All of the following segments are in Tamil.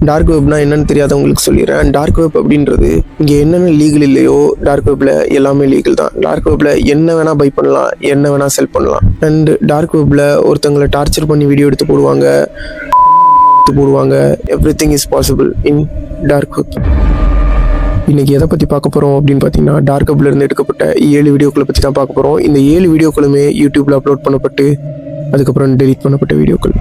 டார்க் வெப்னா என்னன்னு தெரியாதவங்களுக்கு சொல்லிடுறேன். டார்க் வெப் அப்படின்றது இங்கே என்னென்ன லீகல் இல்லையோ டார்க் வெப்பில் எல்லாமே லீகல் தான். டார்க் வெப்பில் என்ன வேணால் பை பண்ணலாம், என்ன வேணால் செல் பண்ணலாம். அண்ட் டார்க் வெப்பில் ஒருத்தங்களை டார்ச்சர் பண்ணி வீடியோ எடுத்து போடுவாங்க. Everything is possible in dark web. இன்றைக்கி எதை பற்றி பார்க்க போகிறோம் அப்படின்னு பார்த்தீங்கன்னா, டார்க் வெப்லேருந்து எடுக்கப்பட்ட 7 வீடியோக்களை பற்றி தான் பார்க்க போகிறோம். இந்த 7 வீடியோக்களுமே யூடியூப்பில் அப்லோட் பண்ணப்பட்டு அதுக்கப்புறம் டெலீட் பண்ணப்பட்ட வீடியோக்கள்.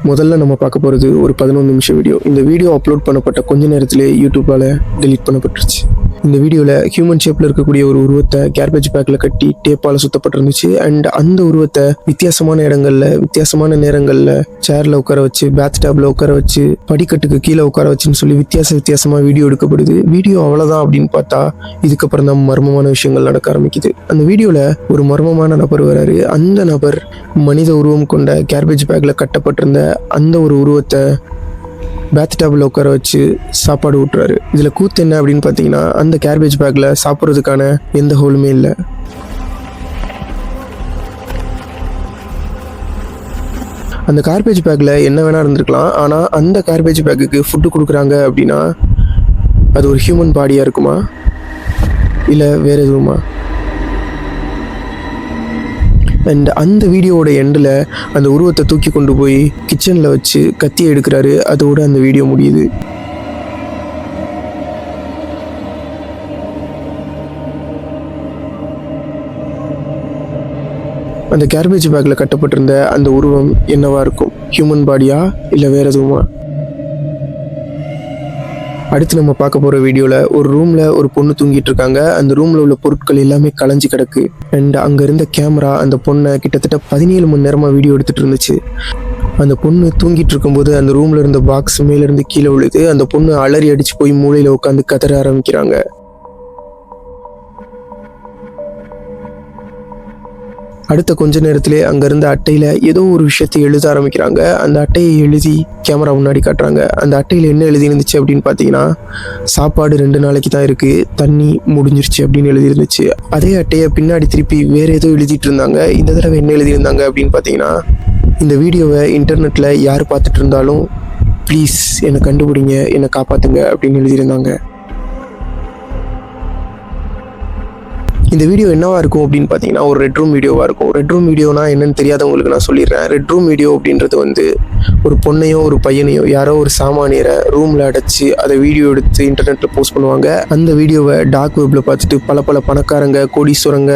முதல்ல நம்ம பார்க்க போகிறது ஒரு 11 நிமிஷம் வீடியோ. இந்த வீடியோ அப்லோட் பண்ணப்பட்ட கொஞ்ச நேரத்திலே யூடியூப்பால் டெலீட் பண்ணப்பட்டுருச்சு. இந்த வீடியோவில் ஹியூமன் ஷேப்பில் இருக்கக்கூடிய ஒரு உருவத்தை கேர்பேஜ் பேக்கில் கட்டி டேப்பால் சுத்தப்பட்டிருந்துச்சு. அண்ட் அந்த உருவத்தை வித்தியாசமான இடங்களில் வித்தியாசமான நேரங்களில் சேரில் உட்கார வச்சு, பேத் டேப்பில் உட்கார வச்சு, படிக்கட்டுக்கு கீழே உட்கார வச்சுன்னு சொல்லி வித்தியாசமாக வீடியோ எடுக்கப்படுது. வீடியோ அவ்வளோதான் அப்படின்னு பார்த்தா இதுக்கப்புறம் தான் மர்மமான விஷயங்கள் நடக்க ஆரம்பிக்குது. அந்த வீடியோவில் ஒரு மர்மமான நபர் வராரு. அந்த நபர் மனித உருவம் கொண்ட கேர்பேஜ் பேக்கில் கட்டப்பட்டிருந்த அந்த ஒரு உருவத்தை பேத் டேபிள் உட்கார வச்சு சாப்பாடு ஊட்டுறாரு. இதில் கூத்து என்ன அப்படின்னு பார்த்தீங்கன்னா, அந்த கேர்பேஜ் பேக்கில் சாப்பிட்றதுக்கான எந்த ஹோலுமே இல்லை. அந்த கார்பேஜ் பேக்கில் என்ன வேணால் இருந்திருக்கலாம். ஆனால் அந்த கார்பேஜ் பேக்குக்கு ஃபுட்டு கொடுக்குறாங்க அப்படின்னா அது ஒரு ஹியூமன் பாடியாக இருக்குமா, இல்லை வேறு எதுவுமா? அண்ட் அந்த வீடியோவோட எண்டில் அந்த உருவத்தை தூக்கி கொண்டு போய் கிச்சனில் வச்சு கத்தியை எடுக்கிறாரு. அதோடு அந்த வீடியோ முடியுது. அந்த கேர்பேஜ் பேக்கில் கட்டப்பட்டிருந்த அந்த உருவம் என்னவா இருக்கும்? ஹியூமன் பாடியா, இல்லை வேறு எதுவுமா? அடுத்து நம்ம பார்க்க போகிற வீடியோவில் ஒரு ரூமில் ஒரு பொண்ணு தூங்கிட்டு இருக்காங்க. அந்த ரூமில் உள்ள பொருட்கள் எல்லாமே கலைஞ்சி கிடக்கு. அண்ட் அங்கே இருந்த கேமரா அந்த பொண்ணை கிட்டத்தட்ட 17 மணி நேரமாக வீடியோ எடுத்துகிட்டு இருந்துச்சு. அந்த பொண்ணு தூங்கிட்டு இருக்கும்போது அந்த ரூமில் இருந்த பாக்ஸ் மேலேருந்து கீழே விழுது. அந்த பொண்ணு அலறி அடித்து போய் மூளையில் உட்காந்து கதற ஆரம்பிக்கிறாங்க. அடுத்த கொஞ்ச நேரத்திலே அங்கே இருந்த அட்டையில் ஏதோ ஒரு விஷயத்தை எழுத ஆரம்பிக்கிறாங்க. அந்த அட்டையை எழுதி கேமரா முன்னாடி காட்டுறாங்க. அந்த அட்டையில் என்ன எழுதி இருந்துச்சு அப்படின்னு பார்த்தீங்கன்னா, சாப்பாடு 2 நாளைக்கு தான் இருக்குது, தண்ணி முடிஞ்சிருச்சு அப்படின்னு எழுதியிருந்துச்சு. அதே அட்டையை பின்னாடி திருப்பி வேறு ஏதோ எழுதிட்டு இருந்தாங்க. இந்த தடவை என்ன எழுதியிருந்தாங்க அப்படின்னு பார்த்தீங்கன்னா, இந்த வீடியோவை இன்டர்நெட்டில் யார் பார்த்துட்டு இருந்தாலும் ப்ளீஸ் என்னை கண்டுபிடிங்க, என்னை காப்பாற்றுங்க அப்படின்னு எழுதியிருந்தாங்க. இந்த வீடியோ என்னவா இருக்கும் அப்படின்னு பார்த்தீங்கன்னா, ஒரு ரெட் ரூம் வீடியோவாக இருக்கும். ரெட் ரூம் வீடியோனா என்னன்னு தெரியாதவங்களுக்கு நான் சொல்லிடுறேன். ரெட் ரூம் வீடியோ அப்படின்றது ஒரு பொண்ணையோ ஒரு பையனையோ யாரோ ஒரு சாமானியரை ரூமில் அடைச்சி அதை வீடியோ எடுத்து இன்டர்நெட்டில் போஸ்ட் பண்ணுவாங்க. அந்த வீடியோவை டார்க் வெப்பில் பார்த்துட்டு பல பணக்காரங்க, கோடீஸ்வரங்க,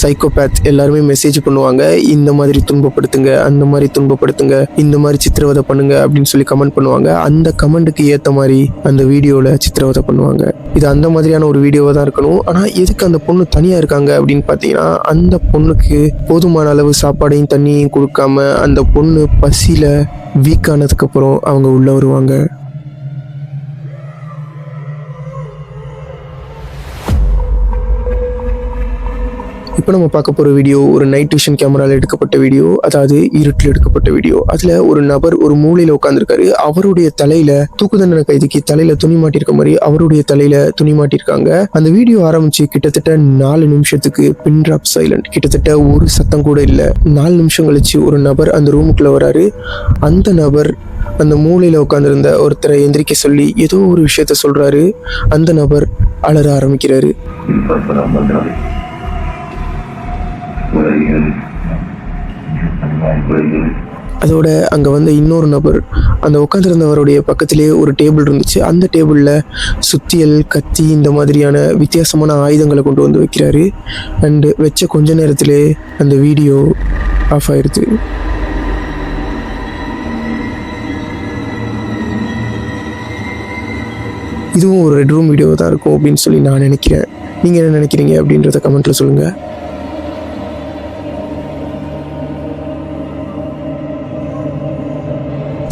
சைக்கோபேத் எல்லாருமே மெசேஜ் பண்ணுவாங்க. இந்த மாதிரி துன்பப்படுத்துங்க, அந்த மாதிரி துன்பப்படுத்துங்க, இந்த மாதிரி சித்திரவதை பண்ணுங்க அப்படின்னு சொல்லி கமெண்ட் பண்ணுவாங்க. அந்த கமெண்ட்டுக்கு ஏற்ற மாதிரி அந்த வீடியோவில் சித்திரவதை பண்ணுவாங்க. இது அந்த மாதிரியான ஒரு வீடியோவாக தான் இருக்கணும். ஆனால் எதுக்கு அந்த பொண்ணு தனியாக இருக்காங்க அப்படின்னு பார்த்தீங்கன்னா, அந்த பொண்ணுக்கு போதுமான அளவு சாப்பாடையும் தண்ணியையும் கொடுக்காம அந்த பொண்ணு பசியில் வீக் ஆனதுக்கப்புறம் அவங்க உள்ளே வருவாங்க. இப்போ நம்ம பார்க்க போகிற வீடியோ ஒரு நைட் விஷன் கேமராவில் எடுக்கப்பட்ட வீடியோ, அதாவது இருட்டில் எடுக்கப்பட்ட வீடியோ. அதில் ஒரு நபர் ஒரு மூலையில் உட்காந்துருக்காரு. அவருடைய தலையில் தூக்கு தண்டனை கைதிக்கு தலையில் துணி மாட்டியிருக்க மாதிரி அவருடைய தலையில் துணி மாட்டியிருக்காங்க. அந்த வீடியோ ஆரம்பித்து கிட்டத்தட்ட 4 நிமிஷத்துக்கு பின் ட்ராப் சைலண்ட். கிட்டத்தட்ட ஒரு சத்தம் கூட இல்லை. 4 நிமிஷம் கழிச்சு ஒரு நபர் அந்த ரூமுக்குள்ளே வராரு. அந்த நபர் அந்த மூலையில் உட்காந்துருந்த ஒருத்தரை எந்திரிக்க சொல்லி ஏதோ ஒரு விஷயத்த சொல்கிறாரு. அந்த நபர் அலற ஆரம்பிக்கிறாரு. அதோட அங்கே வந்த இன்னொரு நபர் அந்த உட்காந்துருந்தவருடைய பக்கத்திலே ஒரு டேபிள் இருந்துச்சு. அந்த டேபிளில் சுத்தியல், கத்தி, இந்த மாதிரியான வித்தியாசமான ஆயுதங்களை கொண்டு வந்து வைக்கிறாரு. அண்டு வச்ச கொஞ்ச நேரத்திலே அந்த வீடியோ ஆஃப் ஆயிடுது. இதுவும் ஒரு ரெட் ரூம் வீடியோ தான் இருக்கும் அப்படின்னு சொல்லி நான் நினைக்கிறேன். நீங்கள் என்ன நினைக்கிறீங்க அப்படின்றத கமெண்ட்டில் சொல்லுங்கள்.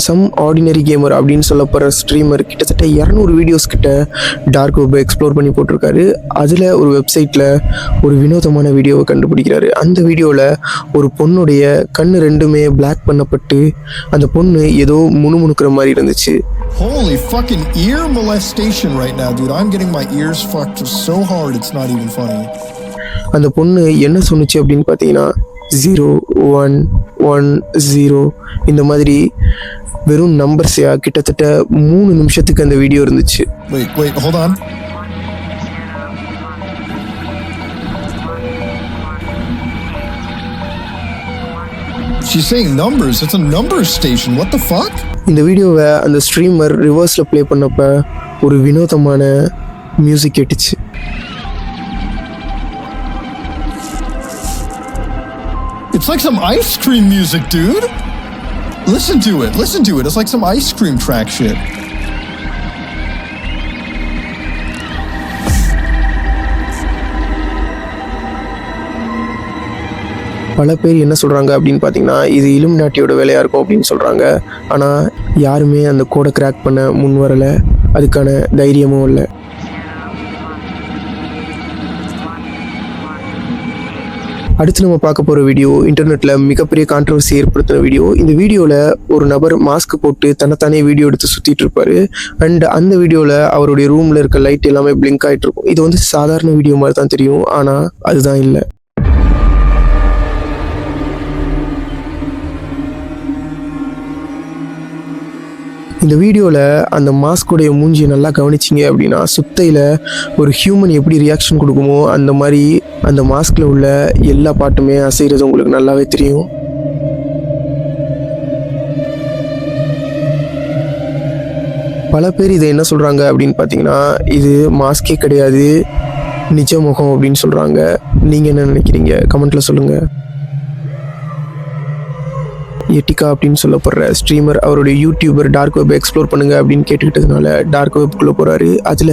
சம் ஆர்டினரி கேமர் அப்படின்னு சொல்லப்படுற ஸ்ட்ரீமர் கிட்டத்தட்ட 200 வீடியோஸ் கிட்ட டார்க் வெப்பை எக்ஸ்ப்ளோர் பண்ணி போட்டிருக்காரு. அதில் ஒரு வெப்சைட்டில் ஒரு வினோதமான வீடியோவை கண்டுபிடிக்கிறாரு. அந்த வீடியோவில் ஒரு பொண்ணுடைய கண்ணு 2மே பிளாக் பண்ணப்பட்டு அந்த பொண்ணு ஏதோ முணுமுணுக்கிற மாதிரி இருந்துச்சு. Holy fucking ear molestation right now, dude. I'm getting my ears fucked so hard it's not even funny. அந்த பொண்ணு என்ன சொன்னுச்சு அப்படின்னு பார்த்தீங்கன்னா, 0-1-1-0 இந்த மாதிரி வெறும் நம்பர்ஸையா கிட்டத்தட்ட 3 நிமிஷத்துக்கு அந்த வீடியோ இருந்துச்சு. Wait, hold on. She's saying numbers. It's a numbers station. What the fuck? இந்த வீடியோவை அந்த ஸ்ட்ரீமர் ரிவர்ஸில் ப்ளே பண்ணப்ப ஒரு வினோதமான மியூசிக் கேட்டுச்சு. It's like some ice cream music, dude. Listen to it. It's like some ice cream track shit. பல பேர் என்ன சொல்கிறாங்க அப்படின்னு பார்த்தீங்கன்னா இது இலுமினாட்டியோட வேலையாக இருக்கும் அப்படின்னு சொல்கிறாங்க. ஆனால் யாருமே அந்த கோடை கிராக் பண்ண முன் வரலை, அதுக்கான தைரியமும் இல்லை. அடுத்து நம்ம பார்க்க போகிற வீடியோ இன்டர்நெட்டில் மிகப்பெரிய கான்ட்ரவர்சி ஏற்படுத்தின வீடியோ. இந்த வீடியோவில் ஒரு நபர் மாஸ்க் போட்டு தன்னைத்தானே வீடியோ எடுத்து சுற்றிட்டு இருப்பார். அண்ட் அந்த வீடியோவில் அவருடைய ரூமில் இருக்க லைட் எல்லாமே பிளிங்க் ஆகிட்டு இருக்கும். இது வந்து சாதாரண வீடியோ மாதிரி தான் தெரியும், ஆனால் அதுதான் இல்லை. இந்த வீடியோவில் அந்த மாஸ்கோடைய மூஞ்சியை நல்லா கவனிச்சிங்க அப்படின்னா சுத்தையில் ஒரு ஹியூமன் எப்படி ரியாக்ஷன் கொடுக்குமோ அந்த மாதிரி அந்த மாஸ்கில் உள்ள எல்லா பாட்டுமே அசைகிறது உங்களுக்கு நல்லாவே தெரியும். பல பேர் இதை என்ன சொல்கிறாங்க அப்படின்னு பார்த்தீங்கன்னா இது மாஸ்கே கிடையாது, நிஜ முகம் அப்படின்னு சொல்கிறாங்க. நீங்கள் என்ன நினைக்கிறீங்க? கமெண்ட்டில் சொல்லுங்கள். எட்டிகா அப்படின்னு சொல்லப்படுற ஸ்ட்ரீமர் அவருடைய யூடியூபர் டார்க் வெப் எக்ஸ்ப்ளோர் பண்ணுங்க அப்படின்னு கேட்டுக்கிட்டதுனால டார்க் வெப்குள்ளே போகிறாரு. அதில்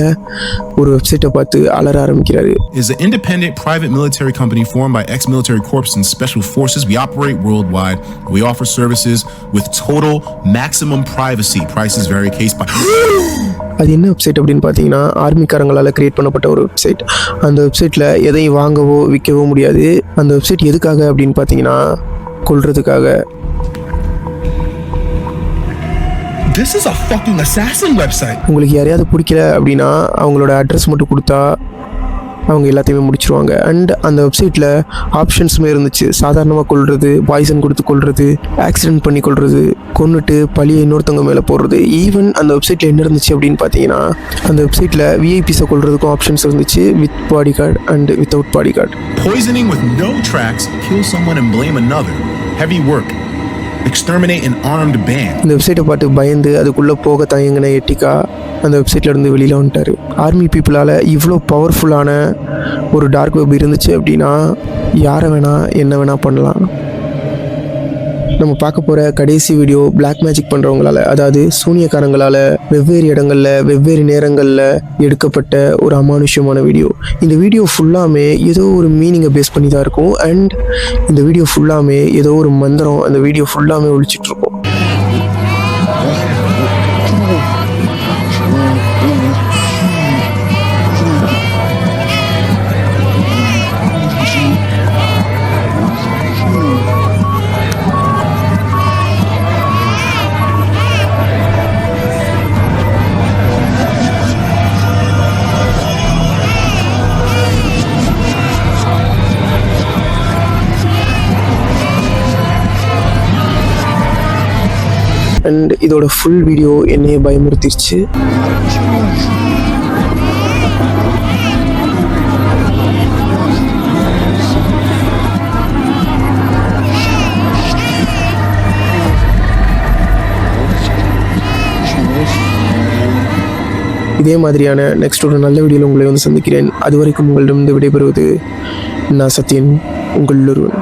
ஒரு வெப்சைட்டை பார்த்து அலற ஆரம்பிக்கிறாரு. Is an independent private military company formed by ex-military corps and special forces. We operate worldwide. We offer services with total maximum privacy. Prices vary case by அது என்ன வெப்சைட் அப்படின்னு பார்த்தீங்கன்னா ஆர்மிக்காரங்களால் கிரியேட் பண்ணப்பட்ட ஒரு வெப்சைட். அந்த வெப்சைட்டில் எதையும் வாங்கவோ விற்கவோ முடியாது. அந்த வெப்சைட் எதுக்காக அப்படின்னு பார்த்தீங்கன்னா கொல்றதுக்காக. This is a fucking assassin website. உங்களுக்கு யாரையாவது பிடிக்கல அப்படின்னா அவங்களோட அட்ரஸ் மட்டும் கொடுத்தா அவங்க எல்லாத்தையுமே முடிச்சிருவாங்க. அண்ட் அந்த வெப்சைட்டில் ஆப்ஷன்ஸுமே இருந்துச்சு. சாதாரணமாக கொள்வது, பாய்சன் கொடுத்து கொள்வது, ஆக்சிடென்ட் பண்ணி கொள்வது, கொன்னுட்டு பழியை இன்னொருத்தவங்க மேலே போடுறது. ஈவன் அந்த வெப்சைட்டில் என்ன இருந்துச்சு அப்படின்னு பார்த்தீங்கன்னா அந்த வெப்சைட்டில் விஐபிஸை கொள்றதுக்கும் ஆப்ஷன்ஸ் இருந்துச்சு, with body guard and without body guard. Poisoning with no tracks, kill someone and blame another. Heavy work. Exterminate an armed band. இந்த வெப்சைட்டை பார்த்து பயந்து அதுக்குள்ளே போக தயங்கின எட்டிகா அந்த வெப்சைட்ல இருந்து வெளியில் வந்துட்டார். ஆர்மி பீப்புளால் இவ்வளோ பவர்ஃபுல்லான ஒரு டார்க் வெப் இருந்துச்சு அப்படின்னா யாரை வேணால் என்ன வேணால் பண்ணலாம். நம்ம பார்க்க போகிற கடைசி வீடியோ பிளாக் மேஜிக் பண்ணுறவங்களால, அதாவது சூனியக்காரங்களால் வெவ்வேறு இடங்களில் வெவ்வேறு நேரங்களில் எடுக்கப்பட்ட ஒரு அமானுஷ்யமான வீடியோ. இந்த வீடியோ ஃபுல்லாமே ஏதோ ஒரு மீனிங்கை பேஸ் பண்ணி தான் இருக்கும். அண்ட் இந்த வீடியோ ஃபுல்லாமே ஏதோ ஒரு மந்திரம் அந்த வீடியோ ஃபுல்லாமே ஒழிச்சிட்ருக்கும். அண்ட் இதோட ஃபுல் வீடியோ என்னையே பயமுறுத்திருச்சு. இதே மாதிரியான நெக்ஸ்ட் ஒரு நல்ல வீடியோவில் உங்களை வந்து சந்திக்கிறேன். அது வரைக்கும் உங்களிடம் விடைபெறுவது நான் சத்யன், உங்கள் ஒருவன்.